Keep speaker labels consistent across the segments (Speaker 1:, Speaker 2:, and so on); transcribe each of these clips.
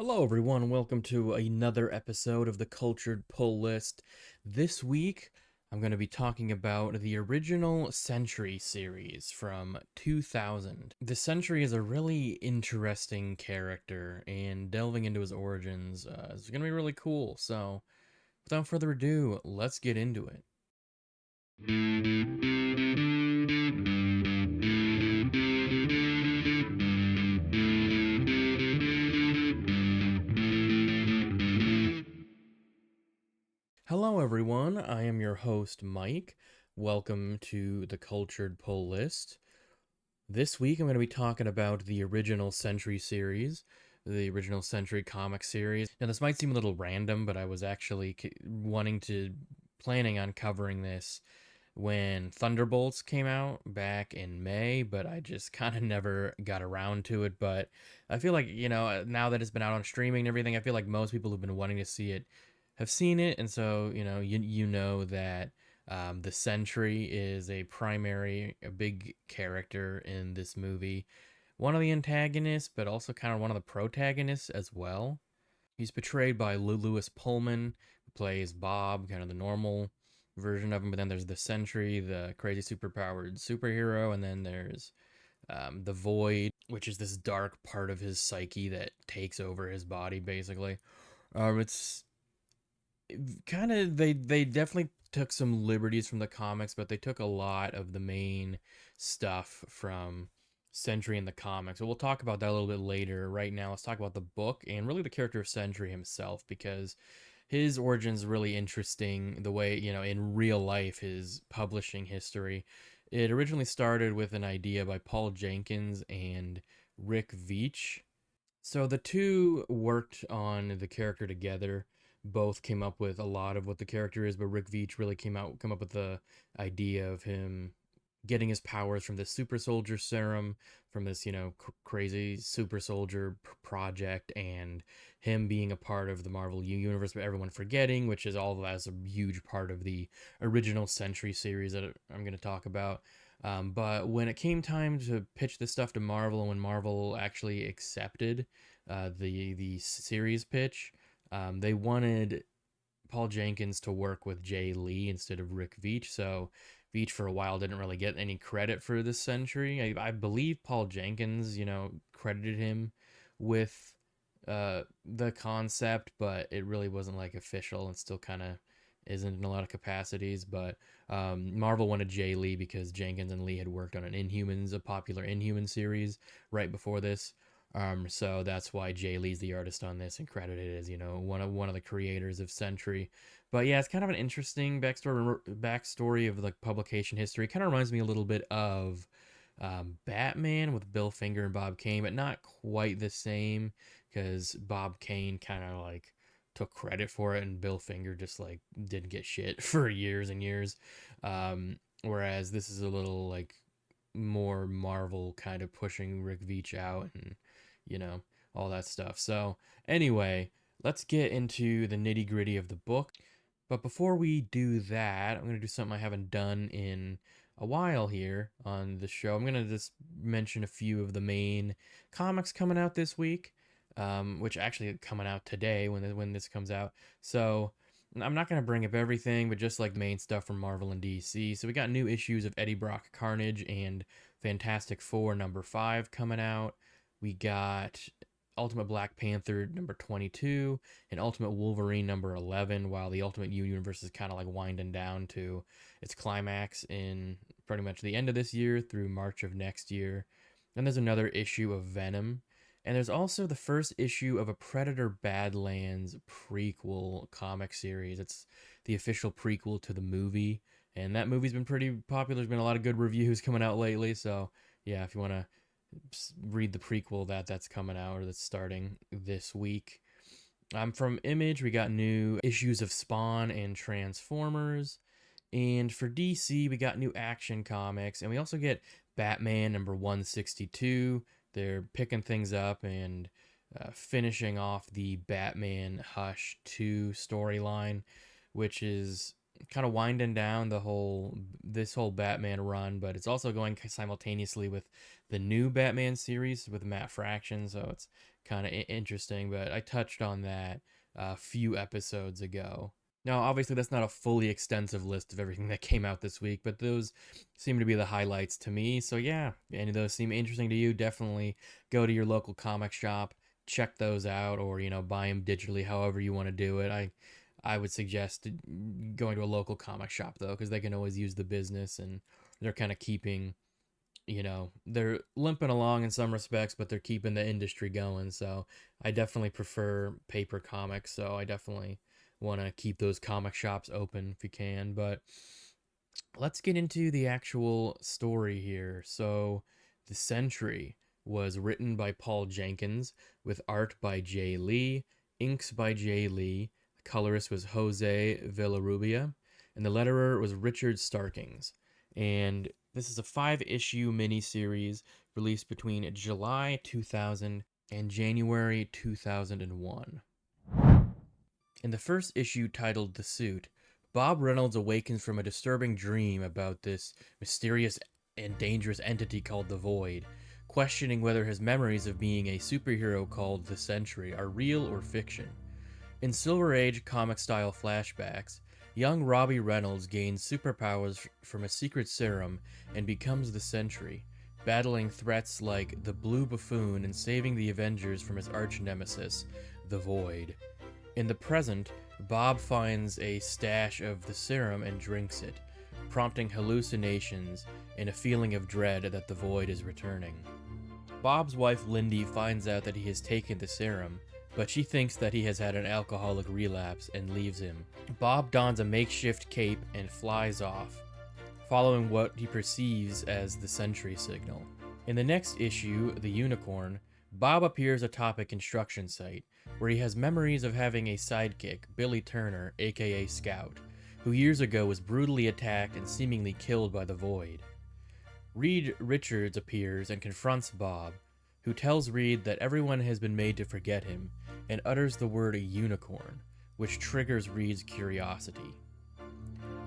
Speaker 1: Hello, everyone. Welcome to another episode of the Cultured Pull List. This week, I'm going to be talking about the original Sentry series from 2000. The Sentry is a really interesting character, and delving into his origins is going to be really cool. So, without further ado, let's get into it. Hello, everyone. I am your host, Mike. Welcome to the Cultured Pull List. This week, I'm going to be talking about the original Sentry series, the original Sentry comic series. Now, this might seem a little random, but I was actually planning on covering this when Thunderbolts came out back in May, but I just kind of never got around to it. But I feel like, now that it's been out on streaming and everything, I feel like most people who've been wanting to see it have seen it. And so, you know that the Sentry is a big character in this movie. One of the antagonists, but also kind of one of the protagonists as well. He's portrayed by Lewis Pullman, who plays Bob, kind of the normal version of him. But then there's the Sentry, the crazy superpowered superhero, and then there's the Void, which is this dark part of his psyche that takes over his body, basically. It's kind of they definitely took some liberties from the comics, but they took a lot of the main stuff from Sentry in the comics. So we'll talk about that a little bit later. Right now, let's talk about the book and really the character of Sentry himself, because his origin's really interesting. The way, in real life, his publishing history. It originally started with an idea by Paul Jenkins and Rick Veitch. So the two worked on the character together. Both came up with a lot of what the character is, but Rick Veitch really come up with the idea of him getting his powers from this super soldier serum, from this crazy super soldier project, and him being a part of the Marvel universe, but everyone forgetting, which is all as a huge part of the original Sentry series that I'm going to talk about. But when it came time to pitch this stuff to Marvel, and when Marvel actually accepted the series pitch, they wanted Paul Jenkins to work with Jay Lee instead of Rick Veitch. So Veitch for a while didn't really get any credit for this Sentry. I believe Paul Jenkins, credited him with the concept, but it really wasn't like official and still kind of isn't in a lot of capacities. But Marvel wanted Jay Lee because Jenkins and Lee had worked on an Inhumans, a popular Inhuman series right before this. So that's why Jay Lee's the artist on this and credited as one of the creators of Sentry. But yeah, it's kind of an interesting backstory of like publication history. Kind of reminds me a little bit of Batman with Bill Finger and Bob Kane, but not quite the same because Bob Kane kind of like took credit for it and Bill Finger just like didn't get shit for years and years. Whereas this is a little like more Marvel kind of pushing Rick Veitch out and you know all that stuff. So anyway, let's get into the nitty gritty of the book. But before we do that, I'm gonna do something I haven't done in a while here on the show. I'm gonna just mention a few of the main comics coming out this week, which actually coming out today when this comes out. So I'm not going to bring up everything, but just like the main stuff from Marvel and DC. So we got new issues of Eddie Brock Carnage and Fantastic Four #5 coming out. We got Ultimate Black Panther #22 and Ultimate Wolverine #11, while the Ultimate Universe is kind of like winding down to its climax in pretty much the end of this year through March of next year. Then there's another issue of Venom. And there's also the first issue of a Predator Badlands prequel comic series. It's the official prequel to the movie. And that movie's been pretty popular. There's been a lot of good reviews coming out lately. So, yeah, if you want to read the prequel that's coming out or that's starting this week. From Image, we got new issues of Spawn and Transformers. And for DC, we got new Action Comics. And we also get Batman #162. They're picking things up and finishing off the Batman Hush 2 storyline, which is kind of winding down this whole Batman run, but it's also going simultaneously with the new Batman series with Matt Fraction, so it's kind of interesting, but I touched on that a few episodes ago. Now, obviously, that's not a fully extensive list of everything that came out this week, but those seem to be the highlights to me. So, yeah, if any of those seem interesting to you, definitely go to your local comic shop, check those out, or, buy them digitally, however you want to do it. I would suggest going to a local comic shop, though, because they can always use the business, and they're kind of keeping, they're limping along in some respects, but they're keeping the industry going. So I definitely prefer paper comics. So I definitely want to keep those comic shops open if you can. But let's get into the actual story here. So The Sentry was written by Paul Jenkins with art by Jay Lee, inks by Jay Lee. The colorist was Jose Villarrubia, and the letterer was Richard Starkings. And this is a 5-issue miniseries released between July 2000 and January 2001. In the first issue, titled The Suit, Bob Reynolds awakens from a disturbing dream about this mysterious and dangerous entity called the Void, questioning whether his memories of being a superhero called the Sentry are real or fiction. In Silver Age comic-style flashbacks, young Robbie Reynolds gains superpowers from a secret serum and becomes the Sentry, battling threats like the Blue Buffoon and saving the Avengers from his arch-nemesis, the Void. In the present, Bob finds a stash of the serum and drinks it, prompting hallucinations and a feeling of dread that the Void is returning. Bob's wife Lindy finds out that he has taken the serum, but she thinks that he has had an alcoholic relapse and leaves him. Bob dons a makeshift cape and flies off, following what he perceives as the Sentry signal. In the next issue, The Unicorn, Bob appears atop a construction site, where he has memories of having a sidekick, Billy Turner, aka Scout, who years ago was brutally attacked and seemingly killed by the Void. Reed Richards appears and confronts Bob, who tells Reed that everyone has been made to forget him, and utters the word unicorn, which triggers Reed's curiosity.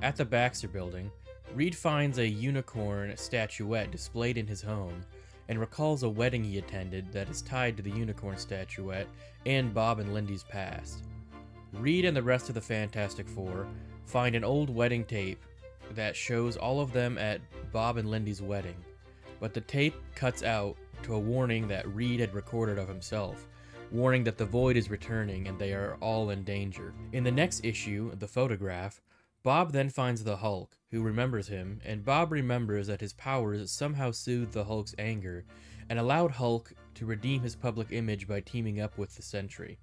Speaker 1: At the Baxter Building, Reed finds a unicorn statuette displayed in his home, and recalls a wedding he attended that is tied to the unicorn statuette and Bob and Lindy's past. Reed and the rest of the Fantastic Four find an old wedding tape that shows all of them at Bob and Lindy's wedding, but the tape cuts out to a warning that Reed had recorded of himself, warning that the Void is returning and they are all in danger. In the next issue, The Photograph, Bob then finds the Hulk, who remembers him, and Bob remembers that his powers somehow soothed the Hulk's anger and allowed Hulk to redeem his public image by teaming up with the Sentry.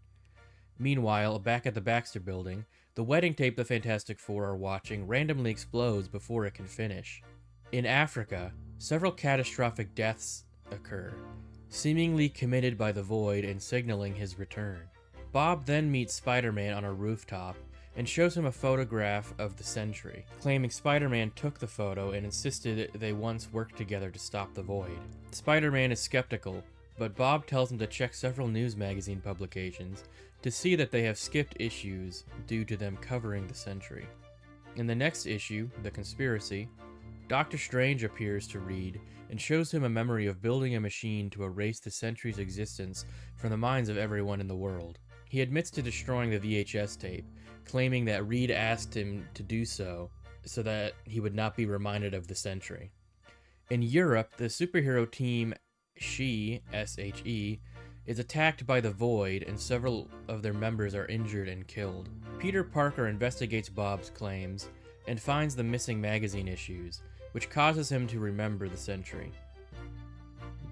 Speaker 1: Meanwhile, back at the Baxter Building, the wedding tape the Fantastic Four are watching randomly explodes before it can finish. In Africa, several catastrophic deaths occur, seemingly committed by the Void and signaling his return. Bob then meets Spider-Man on a rooftop and shows him a photograph of the Sentry, claiming Spider-Man took the photo and insisted they once worked together to stop the Void. Spider-Man is skeptical, but Bob tells him to check several news magazine publications to see that they have skipped issues due to them covering the Sentry. In the next issue, The Conspiracy, Doctor Strange appears to Reed and shows him a memory of building a machine to erase the Sentry's existence from the minds of everyone in the world. He admits to destroying the VHS tape, claiming that Reed asked him to do so that he would not be reminded of the Sentry. In Europe, the superhero team SHE, S-H-E, is attacked by the Void and several of their members are injured and killed. Peter Parker investigates Bob's claims and finds the missing magazine issues, which causes him to remember the Sentry.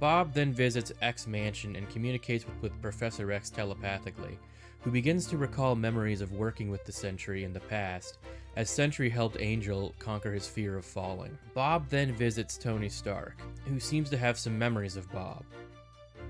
Speaker 1: Bob then visits X Mansion and communicates with Professor X telepathically, who begins to recall memories of working with the Sentry in the past, as Sentry helped Angel conquer his fear of falling. Bob then visits Tony Stark, who seems to have some memories of Bob.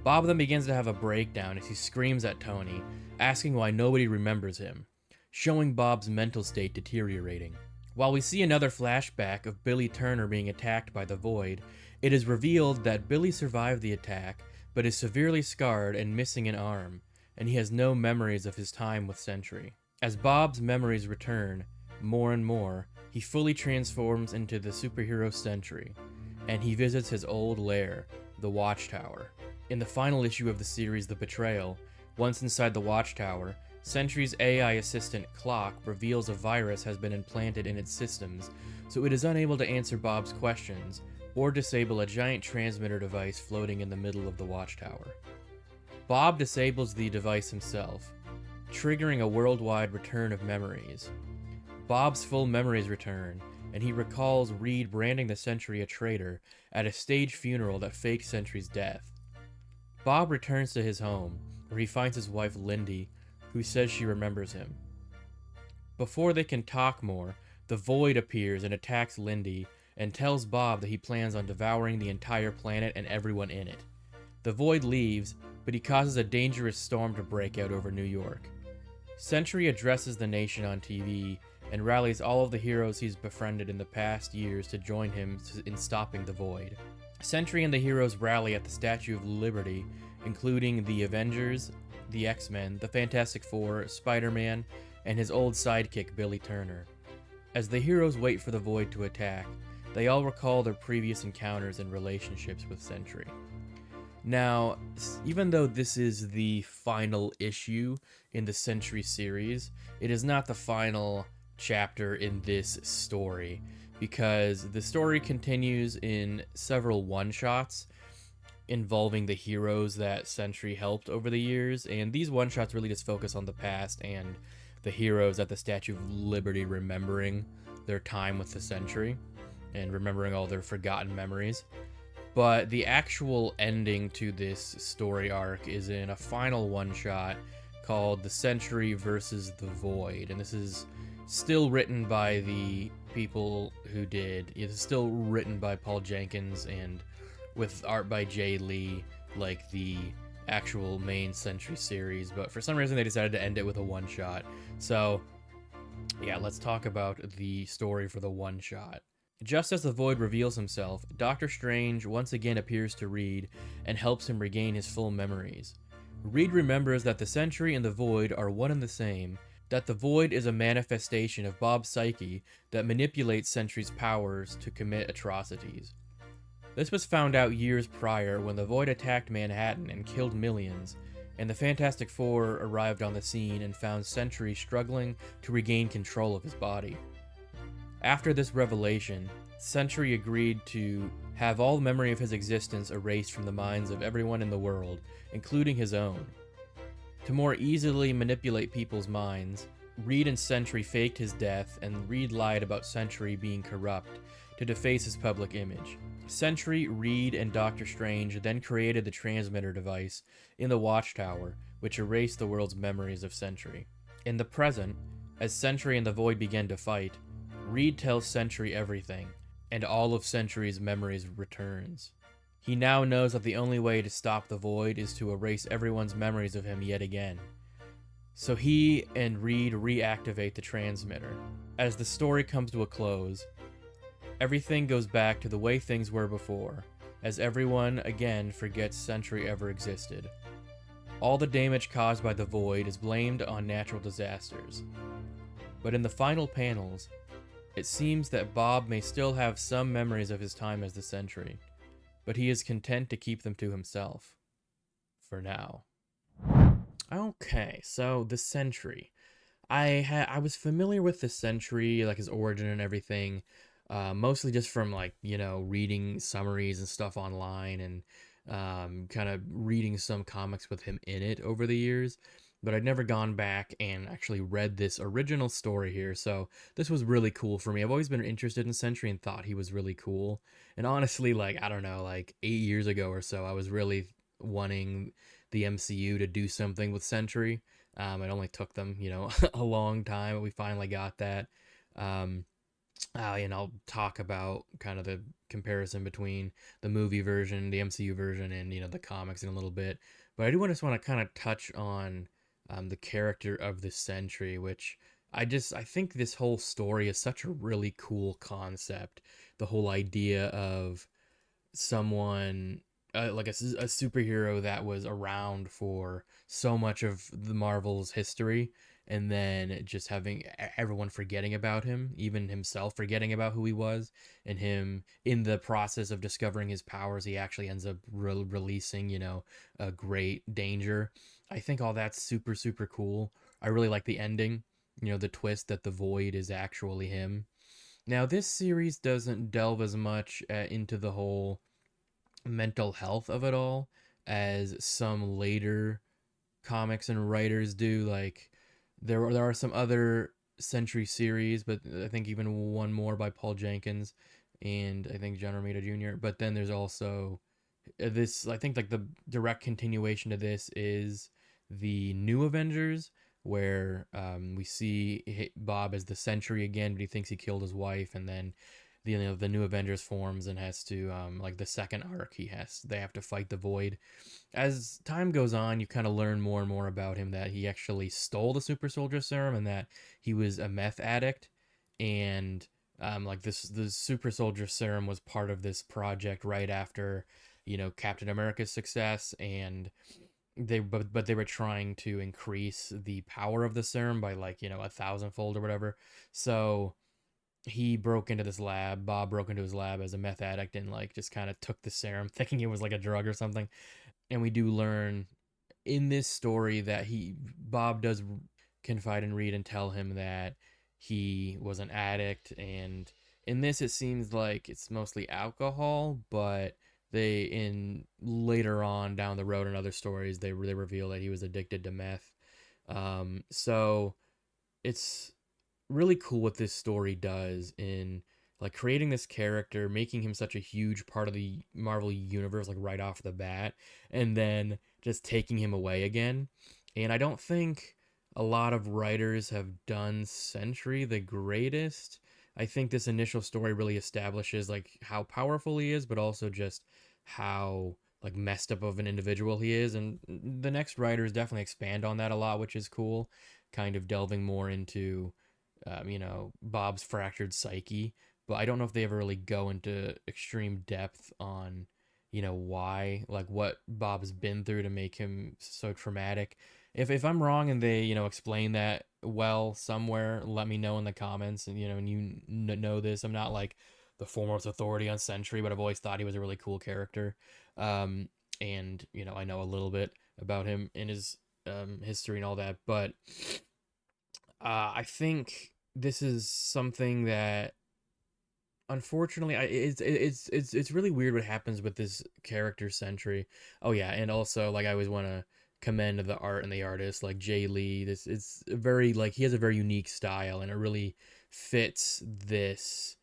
Speaker 1: Bob then begins to have a breakdown as he screams at Tony, asking why nobody remembers him, showing Bob's mental state deteriorating. While we see another flashback of Billy Turner being attacked by the Void, it is revealed that Billy survived the attack, but is severely scarred and missing an arm, and he has no memories of his time with Sentry. As Bob's memories return more and more, he fully transforms into the superhero Sentry, and he visits his old lair, the Watchtower. In the final issue of the series, The Betrayal, once inside the Watchtower, Sentry's AI assistant Clock reveals a virus has been implanted in its systems, so it is unable to answer Bob's questions or disable a giant transmitter device floating in the middle of the Watchtower. Bob disables the device himself, triggering a worldwide return of memories. Bob's full memories return, and he recalls Reed branding the Sentry a traitor at a staged funeral that faked Sentry's death. Bob returns to his home, where he finds his wife Lindy, who says she remembers him. Before they can talk more, the Void appears and attacks Lindy and tells Bob that he plans on devouring the entire planet and everyone in it. The Void leaves, but he causes a dangerous storm to break out over New York. Sentry addresses the nation on TV and rallies all of the heroes he's befriended in the past years to join him in stopping the Void. Sentry and the heroes rally at the Statue of Liberty, including the Avengers, the X-Men, the Fantastic Four, Spider-Man, and his old sidekick Billy Turner. As the heroes wait for the Void to attack, they all recall their previous encounters and relationships with Sentry. Now, even though this is the final issue in the Sentry series, it is not the final chapter in this story, because the story continues in several one-shots involving the heroes that Sentry helped over the years, and these one-shots really just focus on the past and the heroes at the Statue of Liberty remembering their time with the Sentry and remembering all their forgotten memories. But the actual ending to this story arc is in a final one-shot called The Sentry versus the Void, and this is still written by the people who did. It's still written by Paul Jenkins and with art by Jay Lee, like the actual main Sentry series, but for some reason they decided to end it with a one-shot. So, yeah, let's talk about the story for the one-shot. Just as the Void reveals himself, Doctor Strange once again appears to Reed and helps him regain his full memories. Reed remembers that the Sentry and the Void are one and the same, that the Void is a manifestation of Bob's psyche that manipulates Sentry's powers to commit atrocities. This was found out years prior when the Void attacked Manhattan and killed millions, and the Fantastic Four arrived on the scene and found Sentry struggling to regain control of his body. After this revelation, Sentry agreed to have all memory of his existence erased from the minds of everyone in the world, including his own. To more easily manipulate people's minds, Reed and Sentry faked his death, and Reed lied about Sentry being corrupt to deface his public image. Sentry, Reed, and Doctor Strange then created the transmitter device in the Watchtower, which erased the world's memories of Sentry. In the present, as Sentry and the Void begin to fight, Reed tells Sentry everything, and all of Sentry's memories returns. He now knows that the only way to stop the Void is to erase everyone's memories of him yet again. So he and Reed reactivate the transmitter. As the story comes to a close, everything goes back to the way things were before, as everyone again forgets Sentry ever existed. All the damage caused by the Void is blamed on natural disasters. But in the final panels, it seems that Bob may still have some memories of his time as the Sentry, but he is content to keep them to himself. For now. Okay, so the Sentry. I was familiar with the Sentry, like his origin and everything, mostly just from reading summaries and stuff online and kind of reading some comics with him in it over the years. But I'd never gone back and actually read this original story here, so this was really cool for me. I've always been interested in Sentry and thought he was really cool. And honestly, 8 years ago or so, I was really wanting the MCU to do something with Sentry. It only took them, a long time, but we finally got that. And I'll talk about kind of the comparison between the movie version, the MCU version, and, the comics in a little bit. But I do just want to kind of touch on the character of the Sentry, which I think this whole story is such a really cool concept. The whole idea of someone like a superhero that was around for so much of the Marvel's history, and then just having everyone forgetting about him, even himself forgetting about who he was, and him in the process of discovering his powers, he actually ends up releasing, a great danger. I think all that's super, super cool. I really like the ending, the twist that the void is actually him. Now, this series doesn't delve as much into the whole mental health of it all as some later comics and writers do. Like there are some other Sentry series, but I think even one more by Paul Jenkins and I think John Romita Jr. But then there's also this. I think like the direct continuation to this is the New Avengers, where we see Bob as the Sentry again, but he thinks he killed his wife, and then the New Avengers forms and has to like the second arc they have to fight the Void. As time goes on, you kind of learn more and more about him, that he actually stole the super soldier serum and that he was a meth addict. And like the super soldier serum was part of this project right after, Captain America's success. And but they were trying to increase the power of the serum by like, a thousandfold or whatever. So he broke into this lab. Bob broke into his lab as a meth addict and like just kind of took the serum thinking it was like a drug or something. And we do learn in this story that Bob does confide in Reed and tell him that he was an addict. And in this it seems like it's mostly alcohol, but they in later on down the road in other stories they reveal that he was addicted to meth. So it's really cool what this story does in like creating this character, making him such a huge part of the Marvel universe like right off the bat, and then just taking him away again. And I don't think a lot of writers have done Sentry the greatest. I think this initial story really establishes like how powerful he is, but also just how like messed up of an individual he is. And the next writers definitely expand on that a lot, which is cool, kind of delving more into Bob's fractured psyche. But I don't know if they ever really go into extreme depth on, why, like what Bob's been through to make him so traumatic. If I'm wrong and they, explain that well somewhere, let me know in the comments. And, and know this. I'm not like the foremost authority on Sentry, but I've always thought he was a really cool character. Um, and, I know a little bit about him and his history and all that. But I think this is something that unfortunately it's really weird what happens with this character Sentry. Oh yeah, and also like I always want to commend the art and the artist like Jay Lee. This it's very like he has a very unique style and it really fits this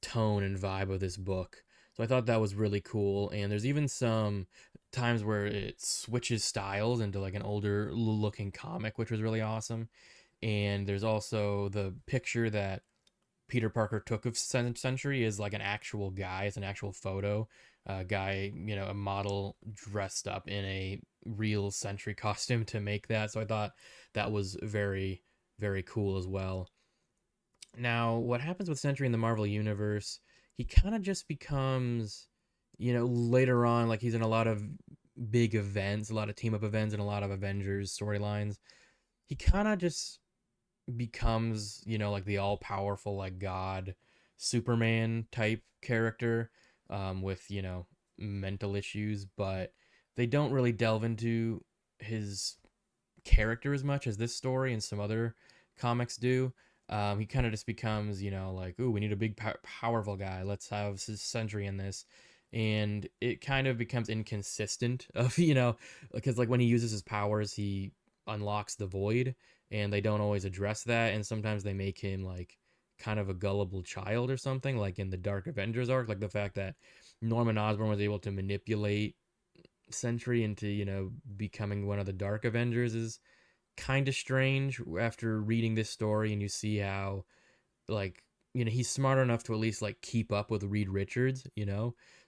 Speaker 1: tone and vibe of this book. So I thought that was really cool. And there's even some times where it switches styles into like an older looking comic, which was really awesome. And there's also the picture that Peter Parker took of Sentry is like an actual guy. It's an actual photo. A guy, a model dressed up in a real Sentry costume to make that. So I thought that was very, very cool as well. Now, what happens with Sentry in the Marvel Universe, he kind of just becomes, later on, like he's in a lot of big events, a lot of team up events, and a lot of Avengers storylines. He kind of just becomes, like the all powerful, like God, Superman type character, with, mental issues, but they don't really delve into his character as much as this story and some other comics do. He kind of just becomes, like, ooh, we need a big, powerful guy. Let's have Sentry in this. And it kind of becomes inconsistent of, because like when he uses his powers, he unlocks the void, and they don't always address that. And sometimes they make him like kind of a gullible child or something, like in the Dark Avengers arc, like the fact that Norman Osborn was able to manipulate Sentry into, becoming one of the Dark Avengers is kind of strange after reading this story. And you see how like he's smart enough to at least like keep up with Reed Richards,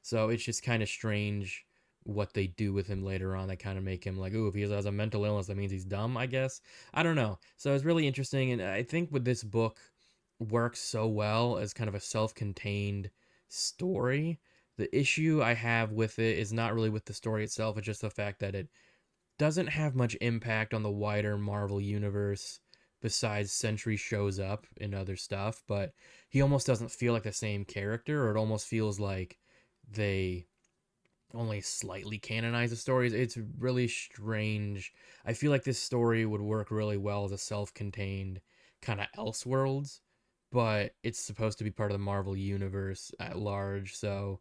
Speaker 1: so it's just kind of strange what they do with him later on. They kind of make him like, oh, if he has a mental illness that means he's dumb, I guess. I don't know. So it's really interesting, and I think with this book works so well as kind of a self-contained story. The issue I have with it is not really with the story itself, it's just the fact that it doesn't have much impact on the wider Marvel universe. besides Sentry shows up in other stuff, but he almost doesn't feel like the same character, or it almost feels like they only slightly canonize the stories. It's really strange. I feel like this story would work really well as a self-contained kind of Elseworlds, but it's supposed to be part of the Marvel universe at large, so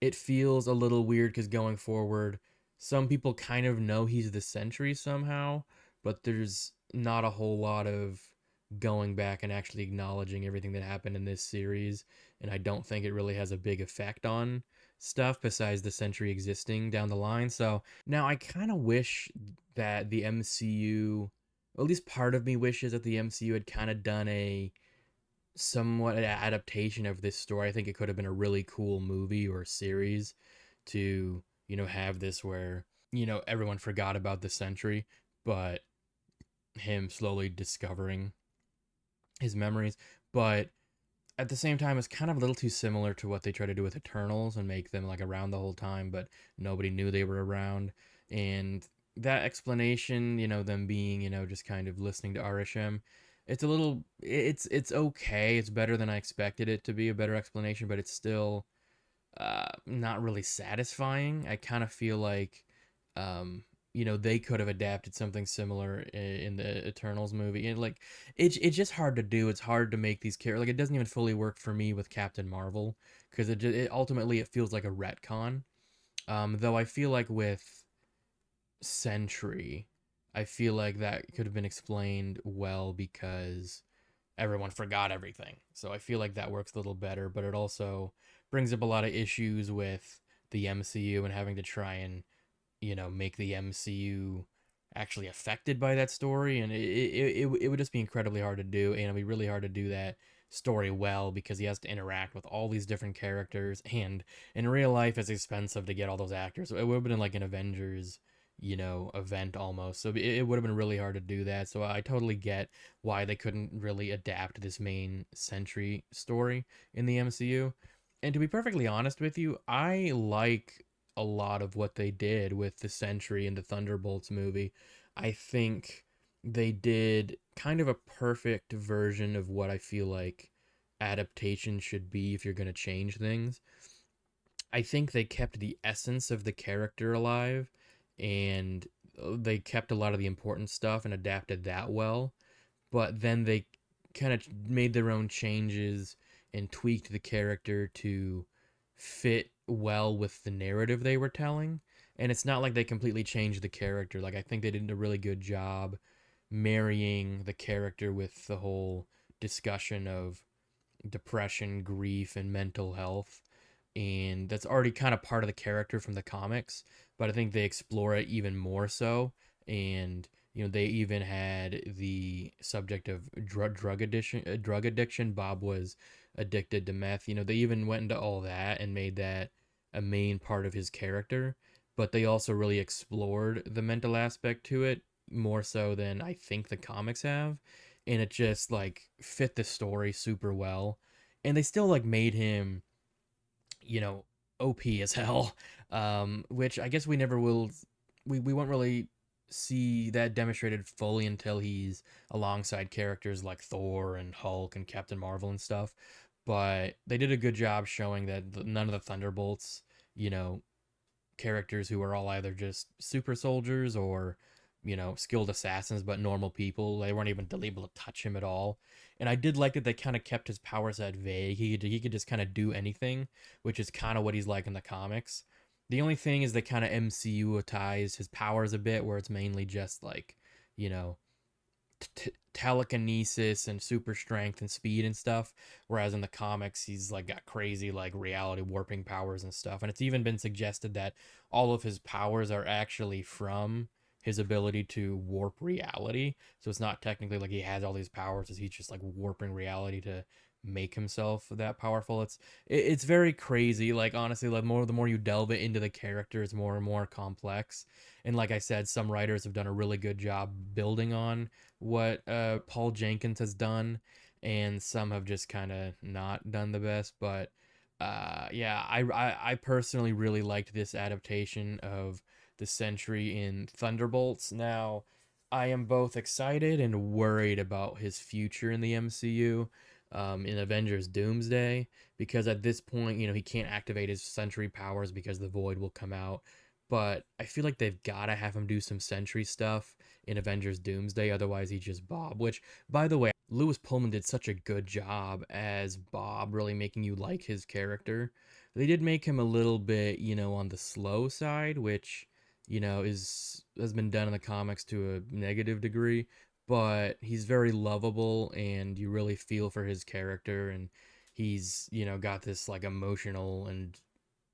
Speaker 1: it feels a little weird because going forward, some people kind of know he's the Sentry somehow, but there's not a whole lot of going back and actually acknowledging everything that happened in this series, and I don't think it really has a big effect on stuff besides the Sentry existing down the line. So now I kind of wish that the MCU, at least part of me wishes that the MCU had kind of done a somewhat an adaptation of this story. I think it could have been a really cool movie or series to, have this where, everyone forgot about the Sentry, but him slowly discovering his memories. But at the same time, it's kind of a little too similar to what they try to do with Eternals and make them like around the whole time, but nobody knew they were around. And that explanation, them being, just kind of listening to RSM, it's okay. It's better than I expected it to be, a better explanation, but it's still not really satisfying. I kind of feel like, they could have adapted something similar in the Eternals movie, and like it's just hard to do. It's hard to make these characters like it doesn't even fully work for me with Captain Marvel because it ultimately it feels like a retcon. Though I feel like with Sentry, I feel like that could have been explained well because everyone forgot everything. So I feel like that works a little better, but it also brings up a lot of issues with the MCU and having to try and, make the MCU actually affected by that story. And it would just be incredibly hard to do. And it'd be really hard to do that story well because he has to interact with all these different characters. And in real life, it's expensive to get all those actors. So it would have been like an Avengers, event almost. So it would have been really hard to do that. So I totally get why they couldn't really adapt this main Sentry story in the MCU. And to be perfectly honest with you, I like a lot of what they did with the Sentry and the Thunderbolts movie. I think they did kind of a perfect version of what I feel like adaptation should be if you're going to change things. I think they kept the essence of the character alive and they kept a lot of the important stuff and adapted that well, but then they kind of made their own changes and tweaked the character to fit well with the narrative they were telling. And it's not like they completely changed the character. Like I think they did a really good job marrying the character with the whole discussion of depression, grief, and mental health. And that's already kind of part of the character from the comics, but I think they explore it even more so. And they even had the subject of drug addiction. Bob was addicted to meth. They even went into all that and made that a main part of his character. But they also really explored the mental aspect to it more so than I think the comics have, and it just like fit the story super well. And they still like made him, you know, OP as hell, which I guess we never will. We won't really see that demonstrated fully until he's alongside characters like Thor and Hulk and Captain Marvel and stuff. But they did a good job showing that none of the Thunderbolts, you know, characters who are all either just super soldiers or skilled assassins but normal people, they weren't even able to touch him at all. And I did like that they kind of kept his power set vague. He could just kind of do anything, which is kind of what he's like in the comics. The only thing is they kind of MCU-tized his powers a bit, where it's mainly just like, you know telekinesis and super strength and speed and stuff, whereas in the comics he's like got crazy like reality warping powers and stuff. And it's even been suggested that all of his powers are actually from his ability to warp reality, so it's not technically like he has all these powers, as he's just like warping reality to make himself that powerful. It's very crazy. Like honestly, like the more you delve it into the character, it's more and more complex. And like I said, some writers have done a really good job building on what Paul Jenkins has done, and some have just kind of not done the best. But yeah, I personally really liked this adaptation of the Sentry in Thunderbolts. Now, I am both excited and worried about his future in the MCU, in Avengers Doomsday, because at this point, he can't activate his Sentry powers because the Void will come out. But I feel like they've got to have him do some Sentry stuff in Avengers Doomsday, otherwise he's just Bob. Which, by the way, Lewis Pullman did such a good job as Bob, really making you like his character. They did make him a little bit, on the slow side, which is has been done in the comics to a negative degree, but he's very lovable and you really feel for his character, and he's, got this like emotional and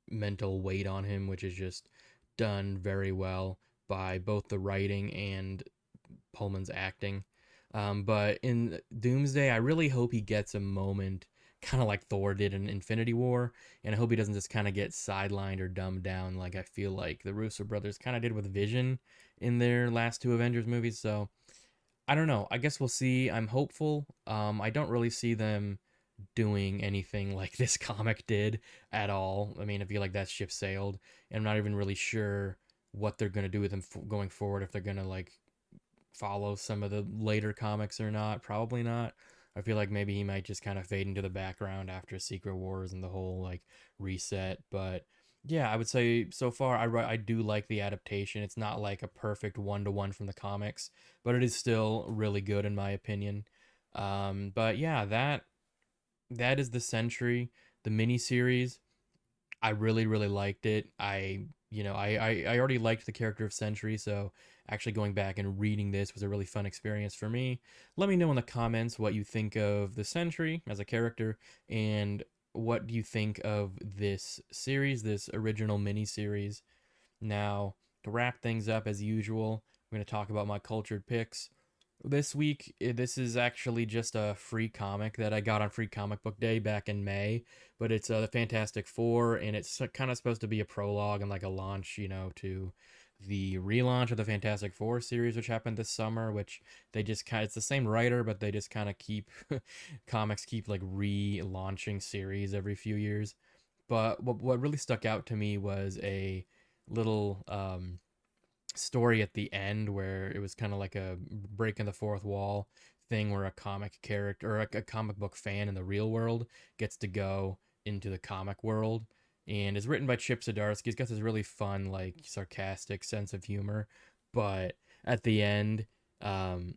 Speaker 1: mental weight on him, which is just done very well by both the writing and Pullman's acting. But in Doomsday, I really hope he gets a moment, kind of like Thor did in Infinity War, and I hope he doesn't just kind of get sidelined or dumbed down like I feel like the Russo brothers kind of did with Vision in their last two Avengers movies. So I don't know. I guess we'll see. I'm hopeful. I don't really see them doing anything like this comic did at all. I mean, I feel like that ship sailed, and I'm not even really sure what they're gonna do with him going forward. If they're gonna like follow some of the later comics or not. Probably not. I feel like maybe he might just kind of fade into the background after Secret Wars and the whole like reset. But yeah, I would say so far I do like the adaptation. It's not like a perfect one to one from the comics, but it is still really good in my opinion. But yeah, that is the Sentry, the mini series. I really, really liked it. I already liked the character of Sentry, so actually going back and reading this was a really fun experience for me. Let me know in the comments what you think of the Sentry as a character, and what do you think of this series, this original mini series. Now, to wrap things up as usual, I'm going to talk about my cultured picks. This week, this is actually just a free comic that I got on Free Comic Book Day back in May, but it's the Fantastic Four, and it's kind of supposed to be a prologue and like a launch, to the relaunch of the Fantastic Four series, which happened this summer. Which they just kind of, it's the same writer, but they just kind of keep comics keep like relaunching series every few years. But what really stuck out to me was a little story at the end where it was kind of like a breaking the fourth wall thing, where a comic character or a comic book fan in the real world gets to go into the comic world, and is written by Chip Zdarsky. He's got this really fun, like sarcastic sense of humor, but at the end, um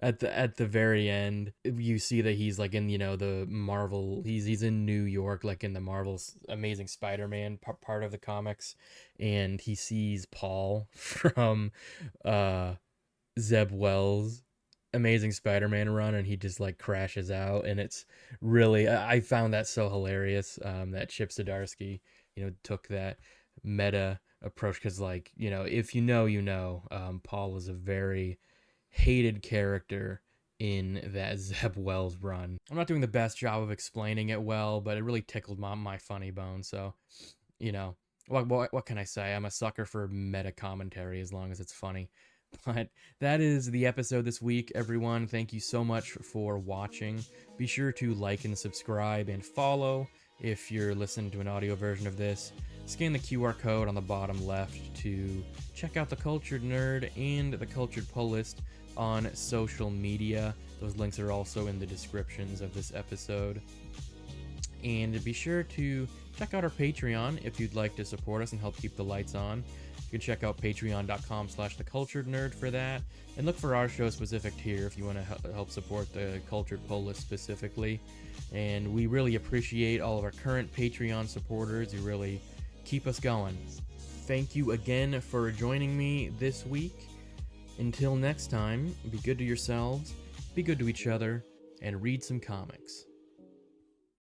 Speaker 1: at the very end, you see that he's like in, the Marvel, he's in New York, like in the Marvel's Amazing Spider-Man part of the comics, and he sees Paul from uh Zeb Wells' Amazing Spider-Man run, and he just like crashes out, and it's really, I found that so hilarious, that Chip Zdarsky, took that meta approach, because like, if Paul is a very hated character in that Zeb Wells run. I'm not doing the best job of explaining it well, but it really tickled my funny bone. So, you know, what can I say? I'm a sucker for meta commentary as long as it's funny. But that is the episode this week, everyone. Thank you so much for watching. Be sure to like and subscribe and follow if you're listening to an audio version of this. Scan the QR code on the bottom left to check out the Cultured Nerd and the Cultured Pull List on social media. Those links are also in the descriptions of this episode. And be sure to check out our Patreon if you'd like to support us and help keep the lights on. You can check out patreon.com/theculturednerd for that, and look for our show specific tier if you want to help support the Cultured Pull List specifically. And we really appreciate all of our current Patreon supporters. You really keep us going. Thank you again for joining me this week. Until next time, be good to yourselves, be good to each other, and read some comics.